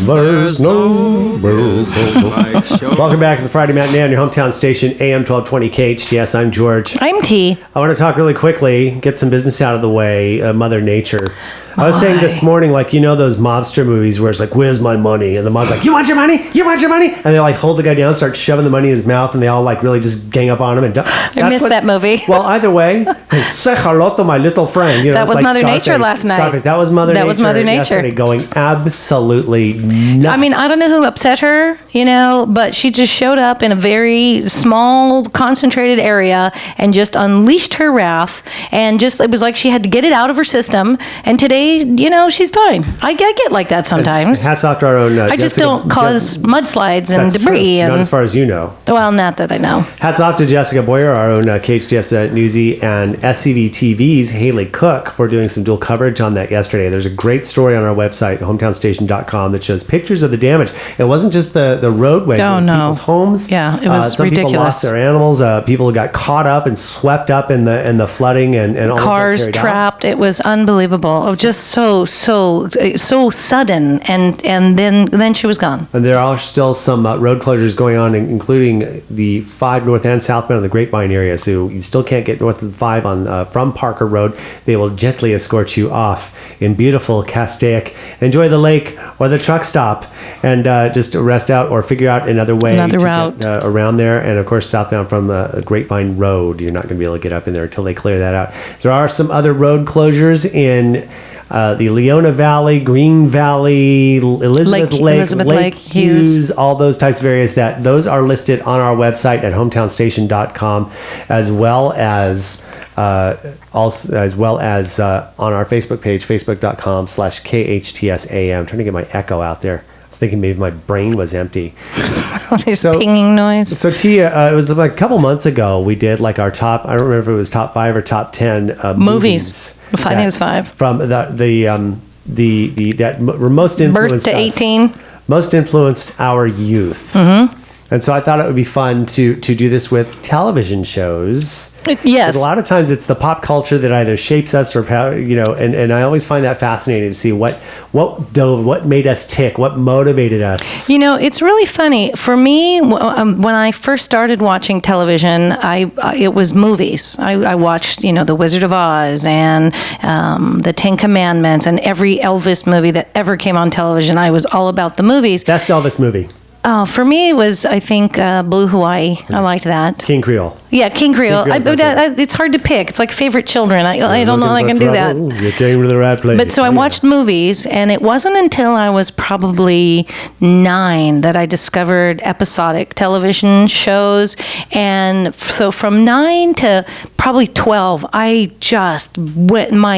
There's no Welcome back to the Friday Matinee on your hometown station, AM 1220 KHTS. I'm George. I'm T. I want to talk really quickly, get some business out of the way, Mother Nature. I was saying this morning, like, you know those mobster movies where it's like, where's my money? And the mob's like, you want your money? You want your money? And they like hold the guy down, start shoving the money in his mouth, and they all like really just gang up on him. And I missed that movie. Well, either way, say hello to my little friend. You know, that was like Mother Nature last night. Scarface. That was Mother Nature. Yesterday, going absolutely nuts. I mean, I don't know who upset her, you know, but she just showed up in a very small, concentrated area and just unleashed her wrath. And just, it was like she had to get it out of her system. And today, you know, she's fine. I get like that sometimes. And hats off to our own. I just don't cause mudslides and debris. Not as far as you know. Well, not that I know. Hats off to Jessica Boyer, our own KHTS newsie, and SCV TV's Haley Cook for doing some dual coverage on that yesterday. There's a great story on our website, hometownstation.com, that shows pictures of the damage. It wasn't just the roadways. Oh, it was no. people's homes. Yeah, it was some ridiculous. People lost their animals. People got caught up and swept up in the flooding and almost cars trapped. It was unbelievable. Oh, just so sudden, and then she was gone. And there are still some road closures going on, including the 5 north and southbound of the Grapevine area. So you still can't get north of the 5 on from Parker Road. They will gently escort you off in beautiful Castaic. Enjoy the lake or the truck stop, and just rest out or figure out another way to route. Get around there. And of course, southbound from Grapevine Road, you're not going to be able to get up in there until they clear that out. There are some other road closures in the Leona Valley, Green Valley, Elizabeth Lake, Hughes, all those types of areas. Those are listed on our website at hometownstation.com, as well as on our Facebook page, facebook.com/KHTSAM. I'm trying to get my echo out there. I was thinking maybe my brain was empty. There's pinging noise. So Tia, it was like a couple months ago, we did like our top, I don't remember if it was top 5 or top 10 movies. I think it was 5. From that were most influenced Birth to 18. Most influenced our youth. Mm-hmm. And so I thought it would be fun to do this with television shows. Yes. A lot of times it's the pop culture that either shapes us or, you know, and I always find that fascinating to see what made us tick, what motivated us. You know, it's really funny. For me, when I first started watching television, it was movies. I watched, you know, The Wizard of Oz and the 10 Commandments and every Elvis movie that ever came on television. I was all about the movies. Best Elvis movie. Oh, for me, it was, I think, Blue Hawaii. I liked that. King Creole. Yeah, King Creole. It's hard to pick. It's like favorite children. I don't know if I can do that. You came to the right place. But so I watched movies, and it wasn't until I was probably 9 that I discovered episodic television shows. And so from 9 to probably 12, my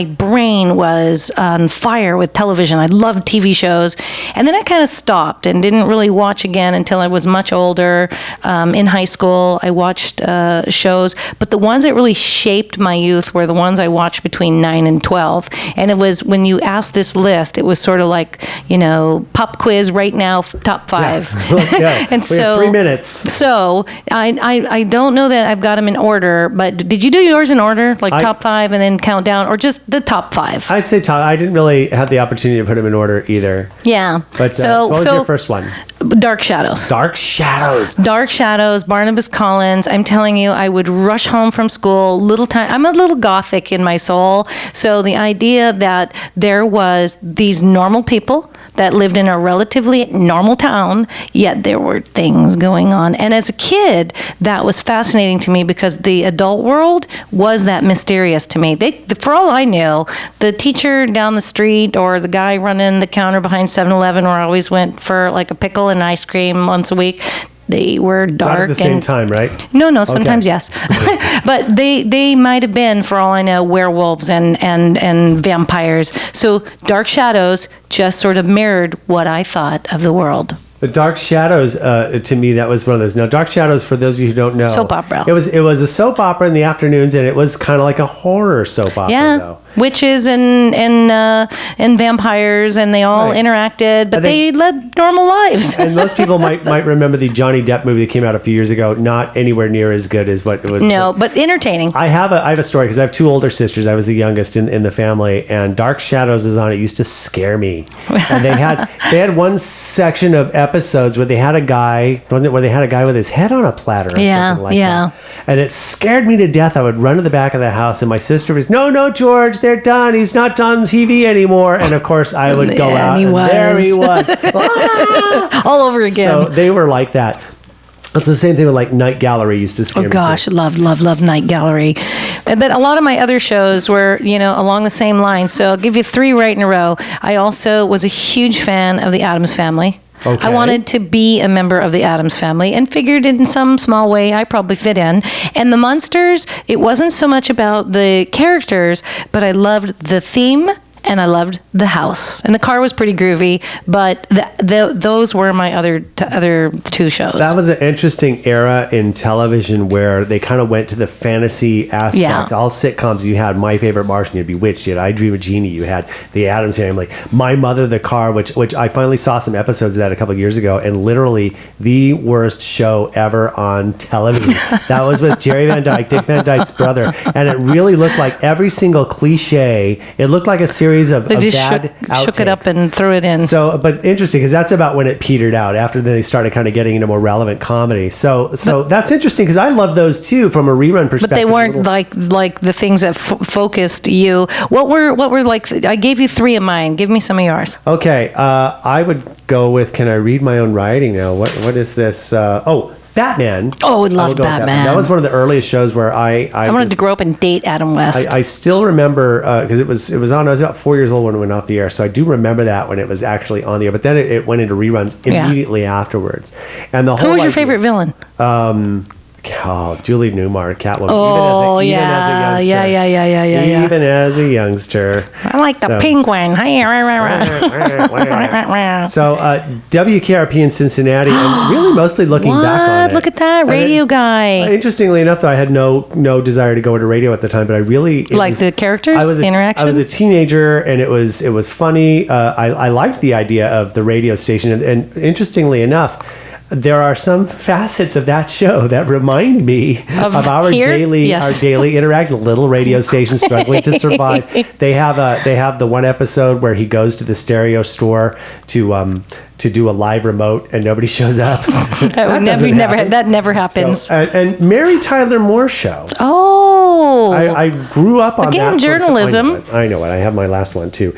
brain was on fire with television. I loved TV shows. And then I kind of stopped and didn't really watch again until I was much older. In high school, I watched shows, but the ones that really shaped my youth were the ones I watched between 9 and 12. And it was, when you asked this list, it was sort of like, you know, pop quiz right now, top 5. Yeah. And we have 3 minutes. So I don't know that I've got them in order, but did you do yours in order, like top 5 and then count down, or just the top 5? I'd say top. I didn't really have the opportunity to put them in order either. Yeah. But so what was your first one? Dark Shadows. Dark Shadows. Dark Shadows, Barnabas Collins. I'm telling you, I would rush home from school, I'm a little gothic in my soul. So the idea that there was these normal people that lived in a relatively normal town, yet there were things going on. And as a kid, that was fascinating to me because the adult world was that mysterious to me. For all I knew, the teacher down the street or the guy running the counter behind 7-Eleven where I always went for like a pickle and ice cream once a week, they were dark. Not at the same time, right? No, sometimes yes. But they might have been, for all I know, werewolves and vampires. So Dark Shadows just sort of mirrored what I thought of the world. The Dark Shadows, to me, that was one of those. Now, Dark Shadows, for those of you who don't know, soap opera. It was a soap opera in the afternoons, and it was kind of like a horror soap opera, though. witches and vampires, and they all interacted, but they led normal lives. And most people might remember the Johnny Depp movie that came out a few years ago. Not anywhere near as good as what it was. No, but entertaining. I have a story because I have two older sisters. I was the youngest in the family, and Dark Shadows is on. It used to scare me. And they had one section of episodes where they had a guy with his head on a platter or something like that. And it scared me to death. I would run to the back of the house, and my sister was, no, George, they're done. He's not on TV anymore. And of course, I would go out, and there he was. All over again. So they were like that. It's the same thing with like Night Gallery used to scare me. Oh gosh, love Night Gallery. And then a lot of my other shows were, along the same line. So I'll give you 3 right in a row. I also was a huge fan of the Addams Family. Okay. I wanted to be a member of the Addams Family and figured in some small way I probably fit in. And the Munsters, it wasn't so much about the characters, but I loved the theme. And I loved the house, and the car was pretty groovy. But those were my other 2 shows. That was an interesting era in television where they kind of went to the fantasy aspect. Yeah. All sitcoms, you had My Favorite Martian, you had Bewitched, you had I Dream of Jeannie, you had the Addams Family, My Mother the Car, which I finally saw some episodes of that a couple of years ago, and literally the worst show ever on television. That was with Jerry Van Dyke, Dick Van Dyke's brother, and it really looked like every single cliche. It looked like a series of they just bad shook it up and threw it in. So, but interesting because that's about when it petered out. After they started kind of getting into more relevant comedy. So that's interesting because I love those too from a rerun perspective. But they weren't like the things that focused you. What were like? I gave you 3 of mine. Give me some of yours. Okay, I would go with. Can I read my own writing now? What is this? Batman. Oh, I loved Batman. That was one of the earliest shows where I wanted to grow up and date Adam West. I still remember because it was on. I was about 4 years old when it went off the air, so I do remember that when it was actually on the air. But then it went into reruns immediately afterwards. And the whole. Who was your favorite villain? Julie Newmar, Catwoman. Oh, even as a youngster. Even as a youngster. I like the penguin. So, WKRP in Cincinnati, and really mostly looking back on it. Look at that, radio guy. Interestingly enough, though, I had no desire to go into radio at the time, but I really... the characters, the interaction? I was a teenager, and it was funny. I liked the idea of the radio station, and interestingly enough, there are some facets of that show that remind me of our daily interaction. Little radio station struggling to survive. They have the one episode where he goes to the stereo store to do a live remote and nobody shows up. That never happens. So, and Mary Tyler Moore Show. Oh, I grew up on again, that. Journalism. I know it. I have my last one too.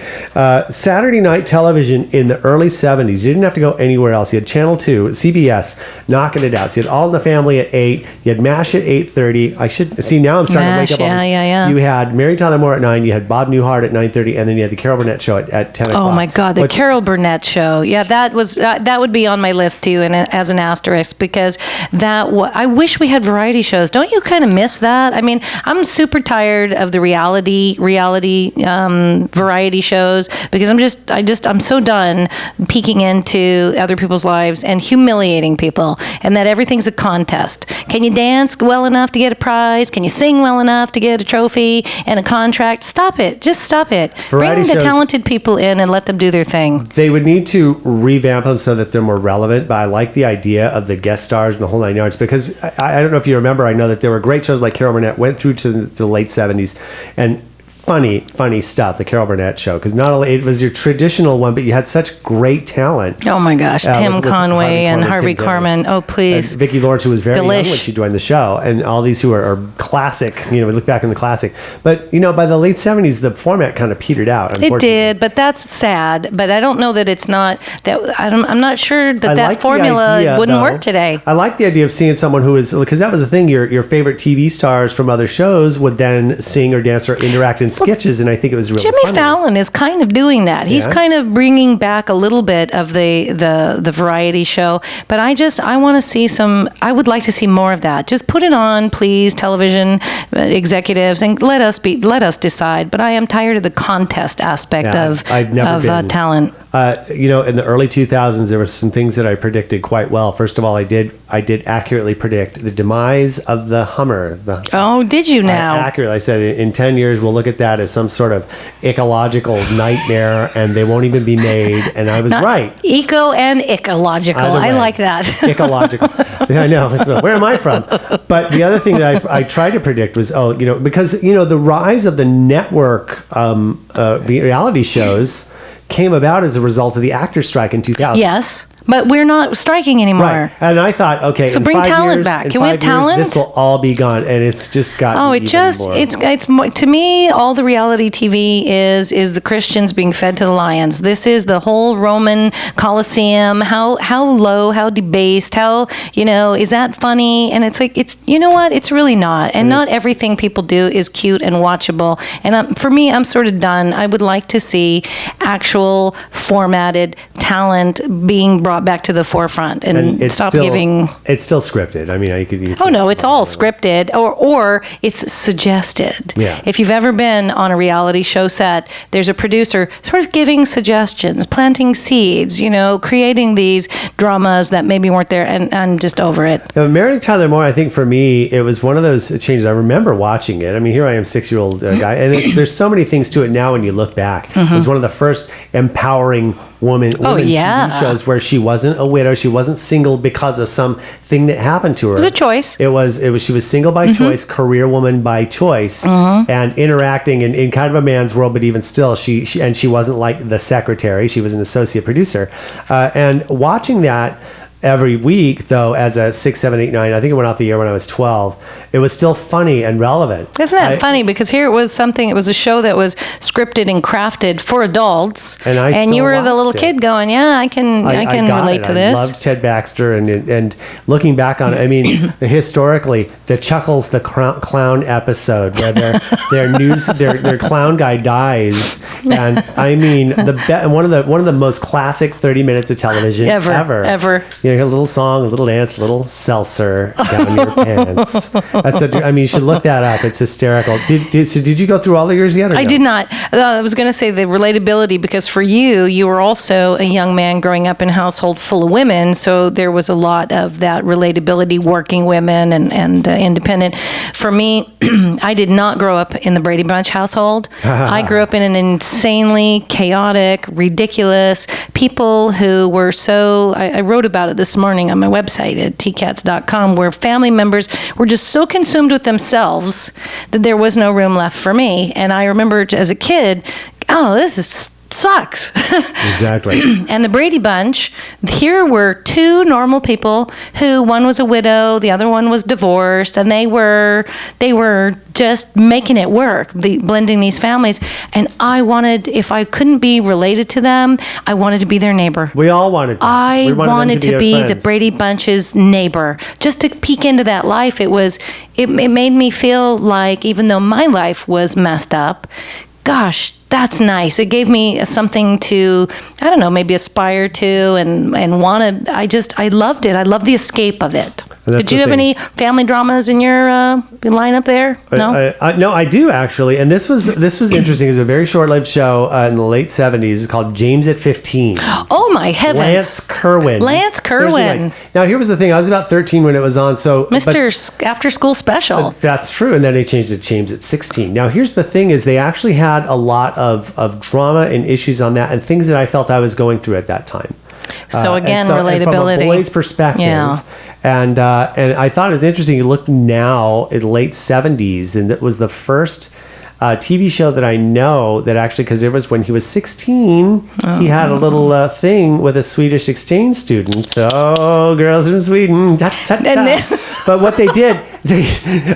Saturday night television in the early 70s. You didn't have to go anywhere else. You had Channel 2, CBS, knocking it out. So you had All in the Family at 8. You had MASH at 8:30. I should see now. I'm starting to wake up. Yeah. You had Mary Tyler Moore at 9. You had Bob Newhart at 9:30, and then you had the Carol Burnett Show at 10 o'clock. Oh my God, the Carol Burnett Show. Yeah, that would be on my list too, and as an asterisk, because I wish we had variety shows. Don't you kind of miss that? I mean, I'm super tired of the reality variety shows because I'm so done peeking into other people's lives and humiliating people, and that everything's a contest. Can you dance well enough to get a prize? Can you sing well enough to get a trophy and a contract? Stop it. Just stop it. Variety Bring the talented people in and let them do their thing. They would need to revamp them so that they're more relevant, but I like the idea of the guest stars and the whole 9 yards because I don't know if you remember, I know that there were great shows like Carol Burnett went through to the late 70s and funny stuff, the Carol Burnett Show, because not only it was your traditional one, but you had such great talent. Oh my gosh, Tim Conway and Harvey Korman. Oh please, and Vicki Lawrence, who was very young when she joined the show, and all these who are classic. We look back in the classic, but by the late 70s, the format kind of petered out. It did, but that's sad. But I don't know that it's not that. I'm not sure that formula wouldn't work today. I like the idea of seeing someone who is, because that was the thing. Your favorite TV stars from other shows would then sing or dance or interact in sketches, and I think it was really Jimmy funny. Fallon is kind of doing that. He's kind of bringing back a little bit of the variety show, but I want to see I would like to see more of that. Just put it on, please, television executives, and let us decide. But I am tired of the contest aspect of talent. In the early 2000s, there were some things that I predicted quite well. First of all, I did accurately predict the demise of the Hummer. Did you now? Accurately. I said in 10 years, we'll look at that at as some sort of ecological nightmare, and they won't even be made. And I was right. Eco and ecological. I like that. Ecological. I know. So where am I from? But the other thing that I tried to predict was, because, the rise of the network reality shows came about as a result of the actors' strike in 2000. Yes. But we're not striking anymore. Right. And I thought, okay, so bring talent back. Can we have talent? This will all be gone, and it's just gotten it's more, to me, all the reality TV is the Christians being fed to the lions. This is the whole Roman Colosseum. How low, how debased, how, is that funny? And it's like, you know what? It's really not. And not everything people do is cute and watchable. And for me, I'm sort of done. I would like to see actual formatted talent being brought back to the forefront and it's stop still, giving. It's still scripted. I mean, it's all scripted or it's suggested. Yeah. If you've ever been on a reality show set, there's a producer sort of giving suggestions, planting seeds, creating these dramas that maybe weren't there, and I'm just over it. Marrying Tyler Moore, I think for me, it was one of those changes. I remember watching it. I mean, here I am, 6-year-old guy, and there's so many things to it now when you look back. Mm-hmm. It was one of the first empowering women TV shows where she wasn't a widow, she wasn't single because of something that happened to her. It was a choice. It was she was single by choice, career woman by choice, and interacting in kind of a man's world, but even still, she wasn't like the secretary. She was an associate producer, and watching that every week, though, as a 6, 7, 8, 9, I think it went off the air when I was 12, it was still funny and relevant. Isn't that funny? Because here it was a show that was scripted and crafted for adults. And you were the little kid going, yeah, I can relate to this. I loved Ted Baxter, and looking back on it, I mean, historically, the Chuckles the Clown episode where their clown guy dies, and I mean, one of the most classic 30 minutes of television ever. You hear a little song, a little dance, a little seltzer down your pants. You should look that up. It's hysterical. Did you go through all the years yet? I did not. I was going to say the relatability, because for you were also a young man growing up in a household full of women, so there was a lot of that relatability, working women and independent. For me, I did not grow up in the Brady Bunch household. I grew up in an insanely chaotic, ridiculous people who were so. I wrote about it this morning on my website at tkatz.com, where family members were just so consumed with themselves that there was no room left for me. And I remember as a kid, sucks. Exactly. And the Brady Bunch, here were two normal people who, one was a widow, the other one was divorced, and they were just making it work, blending these families. And I wanted, if I couldn't be related to them, I wanted to be their neighbor. We all wanted to. I wanted to be the Brady Bunch's neighbor, just to peek into that life. It made me feel like, even though my life was messed up, gosh, that's nice. It gave me something to, I don't know, maybe aspire to and want to. I loved it. I loved the escape of it. Did you have any family dramas in your lineup there? No? No, I do actually. And this was interesting. It was a very short-lived show in the late 70s. It's called James at 15. Oh, my heavens. Lance Kerwin. Now, here was the thing. I was about 13 when it was on. So Mr. After School Special. That's true. And then they changed it to James at 16. Now, here's the thing is they actually had a lot of drama and issues on that and things that I felt I was going through at that time. So again, relatability. And from a boy's perspective. Yeah. And I thought it was interesting. You look now in the late 70s, and it was the first TV show that I know that actually, because it was when he was 16, he had a little thing with a Swedish exchange student. Oh, girls from Sweden. But what they did,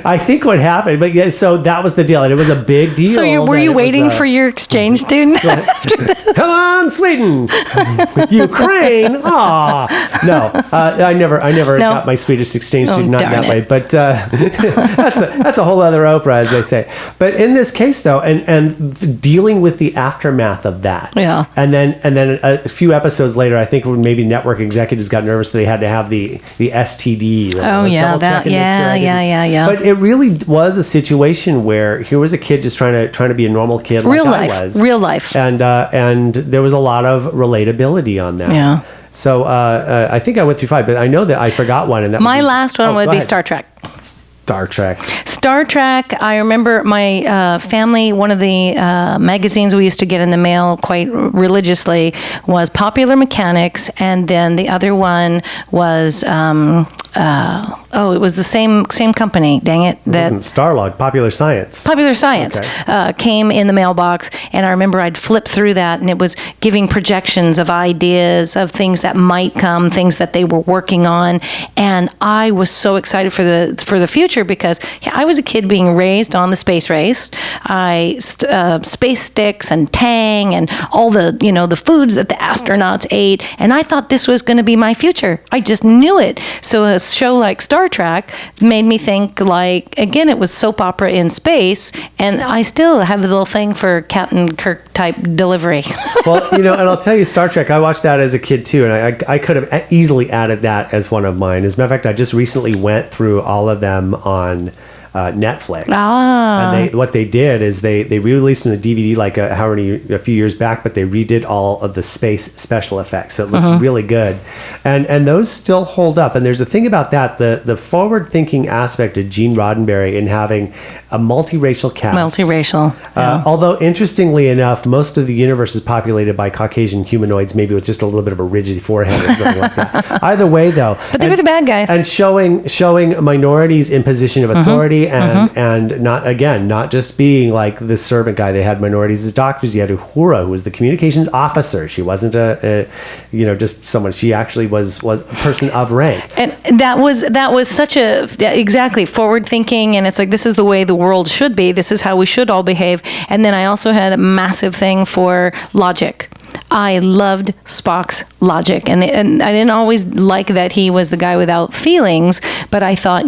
I think what happened, but yeah, so that was the deal, and it was a big deal. So were you waiting for your exchange student after this? Come on, Sweden, Ukraine. No, I never got my Swedish exchange student, not that way. But that's a whole other Oprah, as they say. But in this case, though, and dealing with the aftermath of that, and then a few episodes later, I think maybe network executives got nervous, so they had to have the STD. Yeah. But it really was a situation where here was a kid just trying to be a normal kid, real like life, I was, real life, and there was a lot of relatability on that. Yeah. So I think I went through 5, but I know that I forgot one, and that my last one would be Star Trek. Star Trek. Star Trek, I remember my family, one of the magazines we used to get in the mail quite religiously was Popular Mechanics, and then the other one was, it was the same company, dang it. It wasn't Starlog, Popular Science. Popular Science came in the mailbox, and I remember I'd flip through that, and it was giving projections of ideas, of things that might come, things that they were working on, and I was so excited for the future because I was a kid being raised on the space race. Space Sticks and Tang and all the foods that the astronauts ate, and I thought this was going to be my future. I just knew it. So a show like Star Trek made me think like, again, it was soap opera in space, and I still have a little thing for Captain Kirk type delivery. Well, and I'll tell you, Star Trek, I watched that as a kid too, and I could have easily added that as one of mine. As a matter of fact, I just recently went through all of them on Netflix. And what they did is they re-released in the DVD like a few years back, but they redid all of the space special effects, so it looks really good, and those still hold up. And there's a thing about that, the forward-thinking aspect of Gene Roddenberry in having a multiracial cast. Although interestingly enough, most of the universe is populated by Caucasian humanoids, maybe with just a little bit of a rigid forehead or something like that. Either way, though, but they were the bad guys, and showing minorities in position of authority. And not just being like the servant guy. They had minorities as doctors. You had Uhura, who was the communications officer. She wasn't just someone. She actually was a person of rank. And that was such exactly forward thinking. And it's like, this is the way the world should be. This is how we should all behave. And then I also had a massive thing for logic. I loved Spock's logic, and I didn't always like that he was the guy without feelings, but I thought,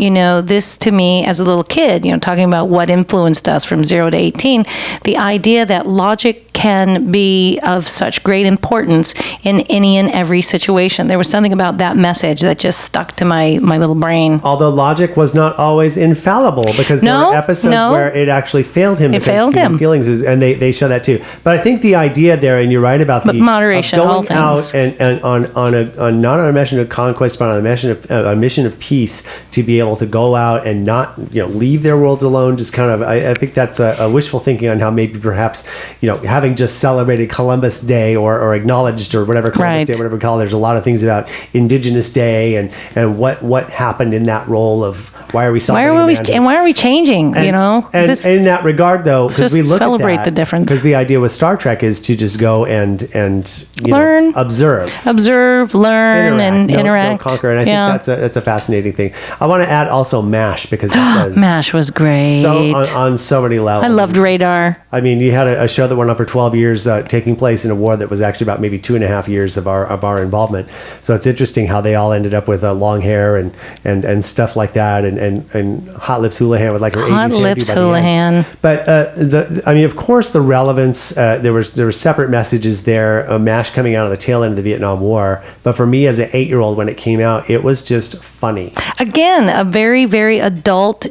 this to me as a little kid, talking about what influenced us from 0 to 18, the idea that logic can be of such great importance in any and every situation. There was something about that message that just stuck to my little brain. Although logic was not always infallible, because there were episodes where it actually failed him. It failed him. Feelings, and they show that too. But I think the idea there, and you're right about but moderation, going all things. out and on not on a mission of conquest, but on a mission of peace, to be able to go out and not leave their worlds alone. Just kind of, I think that's a wishful thinking on how maybe perhaps having just celebrated Columbus Day or acknowledged or whatever Columbus Day, whatever we call it. There's a lot of things about Indigenous Day and what happened in that role of why are we celebrating why are we changing? And in that regard, though, because we look celebrate at that, the difference. Because the idea with Star Trek is to just go and learn, observe, learn, interact, and conquer. And I think that's a fascinating thing. I want to add also MASH, because that was MASH was great. So on so many levels. I loved Radar. I mean, you had a show that went on for 12 years, taking place in a war that was actually about maybe 2.5 years of our involvement. So it's interesting how they all ended up with long hair and stuff like that, and Hot Lips Houlihan with like her 80s Hot Lips Houlihan. But of course, the relevance. There were separate messages there. MASH coming out of the tail end of the Vietnam War. But for me, as an 8-year-old, when it came out, it was just funny. Again, a very, very adult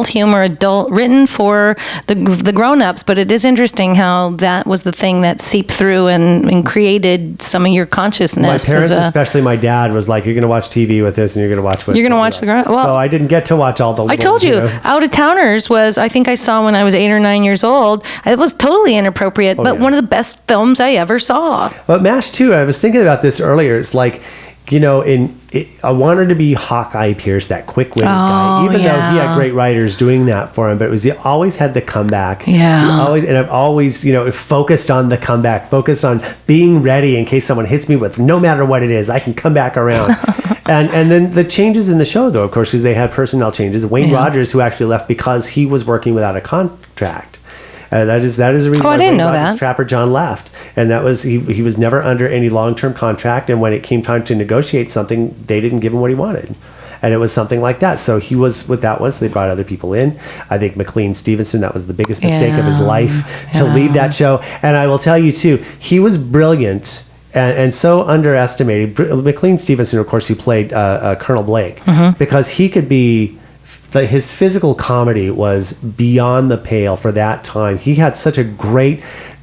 humor, written for the grown-ups. But it is interesting how that was the thing that seeped through and created some of your consciousness. My parents, especially my dad, was like, "You're going to watch TV with this, and you're going to watch what you're going to watch the grown." Well, so I didn't get to watch all the. I told you, Out of Towners was, I think I saw when I was 8 or 9 years old. It was totally inappropriate, but one of the best films I ever saw. But MASH too. I was thinking about this earlier. It's like, I wanted to be Hawkeye Pierce, that quick-witted guy, even though he had great writers doing that for him. But he always had the comeback. I've always, focused on the comeback, focused on being ready in case someone hits me with, no matter what it is, I can come back around. And then the changes in the show, though, of course, because they had personnel changes. Wayne Rogers, who actually left because he was working without a contract. That is the reason why Wayne Rogers' Trapper John left, and that was he was never under any long-term contract. And when it came time to negotiate something, they didn't give him what he wanted, and it was something like that. So he was with that one. So they brought other people in. I think McLean Stevenson, that was the biggest mistake of his life to lead that show. And I will tell you too, he was brilliant. And so underestimated. McLean Stevenson, of course, who played Colonel Blake, because he could be. His physical comedy was beyond the pale for that time. He had such a great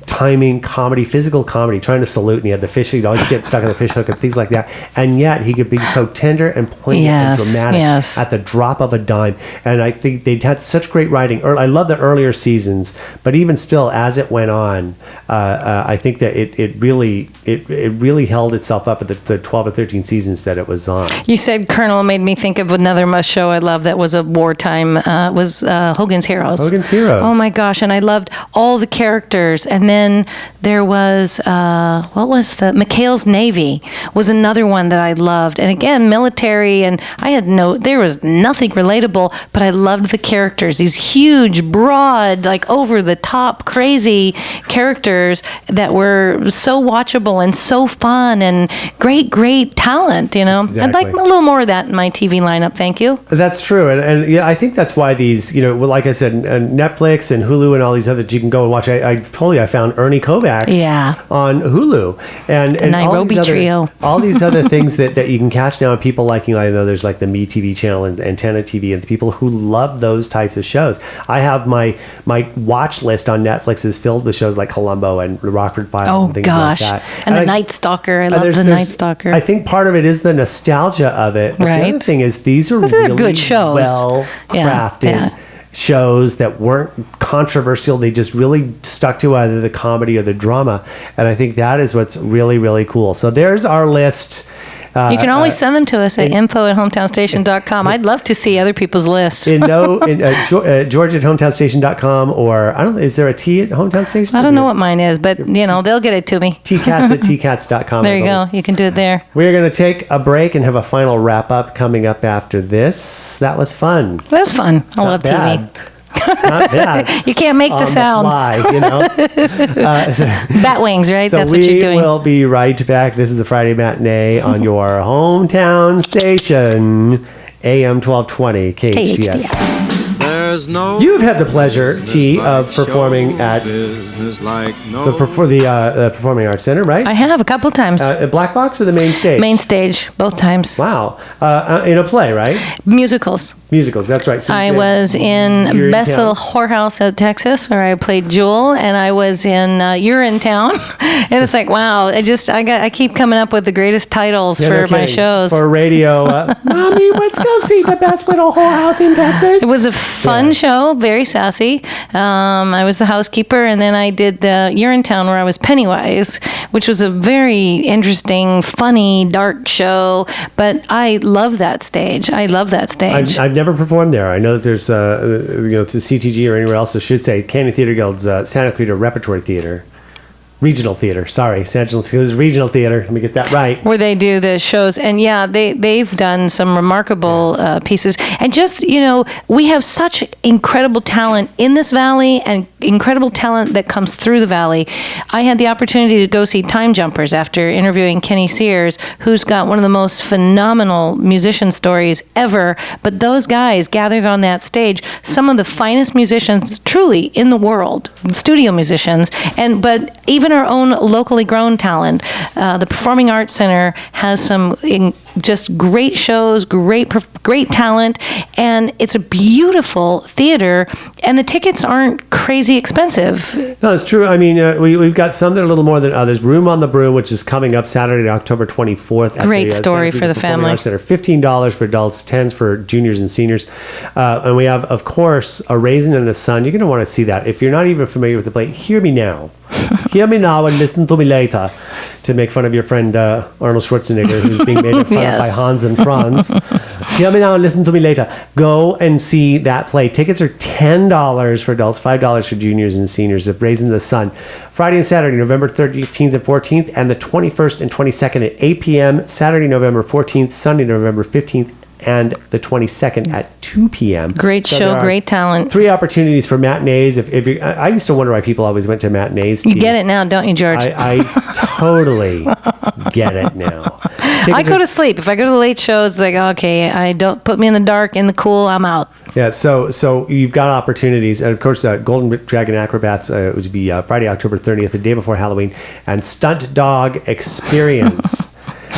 timing, comedy, physical comedy, trying to salute, and he had the fish, he'd always get stuck on the fish hook and things like that. And yet he could be so tender and poignant and dramatic at the drop of a dime. And I think they'd had such great writing. I love the earlier seasons, but even still, as it went on, I think that it really held itself up at the 12 or 13 seasons that it was on. You said Colonel made me think of another show I love that was a wartime, was Hogan's Heroes. Hogan's Heroes. Oh my gosh, and I loved all the characters. And then there was, what was McHale's Navy was another one that I loved. And again, military, and there was nothing relatable, but I loved the characters. These huge, broad, like over the top, crazy characters that were so watchable and so fun and great talent, Exactly. I'd like a little more of that in my TV lineup, thank you. That's true. And yeah, I think that's why these, like I said, Netflix and Hulu and all these other, you can go and watch. I told you I found Ernie Kovacs on Hulu. And Nairobi Trio. All these other things that you can catch now, and people liking, I know there's like the Me TV channel and Antenna TV, and the people who love those types of shows. I have my watch list on Netflix is filled with shows like Columbo and Rockford Files and things like that. And The Night Stalker. I love The Night Stalker. I think part of it is the nostalgia of it. But the other thing is these are they're really good shows. Well crafted shows that weren't controversial. They just really stuck to either the comedy or the drama. And I think that is what's really, really cool. So there's our list. You can always send them to us at info@hometownstation.com. I'd love to see other people's lists. George at hometownstation.com, or is there a T at Hometown Station? I don't know what mine is, but they'll get it to me. Katz at tkats.com. There you go. You can do it there. We're going to take a break and have a final wrap up coming up after this. That was fun. That was fun. I love TV. Not bad. You can't make the sound. Bat wings, right? So that's what you're doing. We will be right back. This is the Friday Matinee on your hometown station, AM 1220 KHTS. You've had the pleasure, T, of performing at for the Performing Arts Center, right? I have a couple times. At Black Box or the main stage? Main stage, both times. Wow. In a play, right? Musicals. That's right. So I was in Bessel Whorehouse at Texas, where I played Jewel, and I was in Urinetown. And it's like, wow, I keep coming up with the greatest titles for my shows. For radio, Mommy, let's go see the best little whorehouse in Texas. It was a fun show, very sassy. I was the housekeeper, and then I did the Urinetown, where I was Pennywise, which was a very interesting, funny, dark show. But I love that stage. I've never performed there. I know that there's, the CTG or anywhere else, I should say, Canyon Theater Guild's Santa Clarita Repertory Theater. Regional theater. Sorry, San Angelo's regional theater. Let me get that right. Where they do the shows, and they've done some remarkable pieces. And just we have such incredible talent in this valley, and incredible talent that comes through the valley. I had the opportunity to go see Time Jumpers after interviewing Kenny Sears, who's got one of the most phenomenal musician stories ever. But those guys gathered on that stage, some of the finest musicians truly in the world, studio musicians, but even our own locally grown talent. The Performing Arts Center has some just great shows, great talent, and it's a beautiful theater, and the tickets aren't crazy expensive. No, it's true. I mean, we've got some that are a little more than others. Room on the Broom, which is coming up Saturday, October 24th. Great story for the family. Arts Center. $15 for adults, $10 for juniors and seniors. And we have, of course, A Raisin in the Sun. You're going to want to see that. If you're not even familiar with the play, hear me now. Hear me now and listen to me later, to make fun of your friend Arnold Schwarzenegger, who's being made fun of by Hans and Franz. Hear me now and listen to me later. Go and see that play. Tickets are $10 for adults, $5 for juniors and seniors. Of Raising the Sun. Friday and Saturday, November 13th and 14th, and the 21st and 22nd at 8 p.m. Saturday, November 14th, Sunday, November 15th, and the 22nd at 2 p.m. Great show, great talent. 3 opportunities for matinees. I used to wonder why people always went to matinees. You get it now, don't you, George? I totally get it now. I go to sleep. If I go to the late shows, it's like, okay, I don't put me in the dark, in the cool, I'm out. Yeah, so you've got opportunities. And of course, Golden Dragon Acrobats would be Friday, October 30th, the day before Halloween. And Stunt Dog Experience.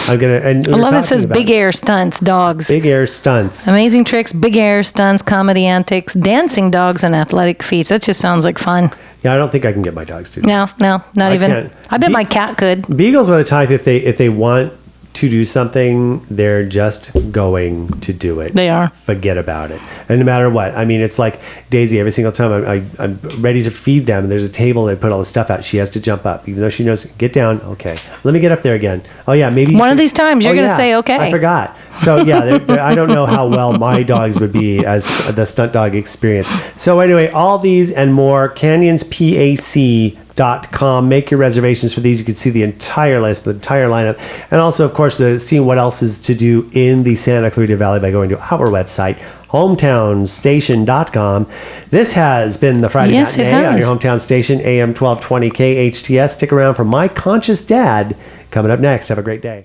I'm gonna. And I love it says big air stunts, dogs. Big air stunts. Amazing tricks, big air stunts, comedy antics, dancing dogs, and athletic feats. That just sounds like fun. Yeah, I don't think I can get my dogs to do that. No, not even. Can't. I bet my cat could. Beagles are the type if they want to do something, they're just going to do it. They are. Forget about it. And no matter what, I mean, it's like Daisy. Every single time I'm ready to feed them, and there's a table, they put all the stuff out. She has to jump up, even though she knows. Get down. Okay, let me get up there again. Oh yeah, maybe one of these times you're going to say okay. I forgot. So yeah, I don't know how well my dogs would be as the stunt dog experience. So anyway, all these and more, canyonspac.com. Make your reservations for these. You can see the entire list, the entire lineup, and also, of course, see what else is to do in the Santa Clarita Valley by going to our website, hometownstation.com. This has been the Friday Matinee on your hometown station, AM 1220 KHTS. Stick around for My Conscious Dad coming up next. Have a great day.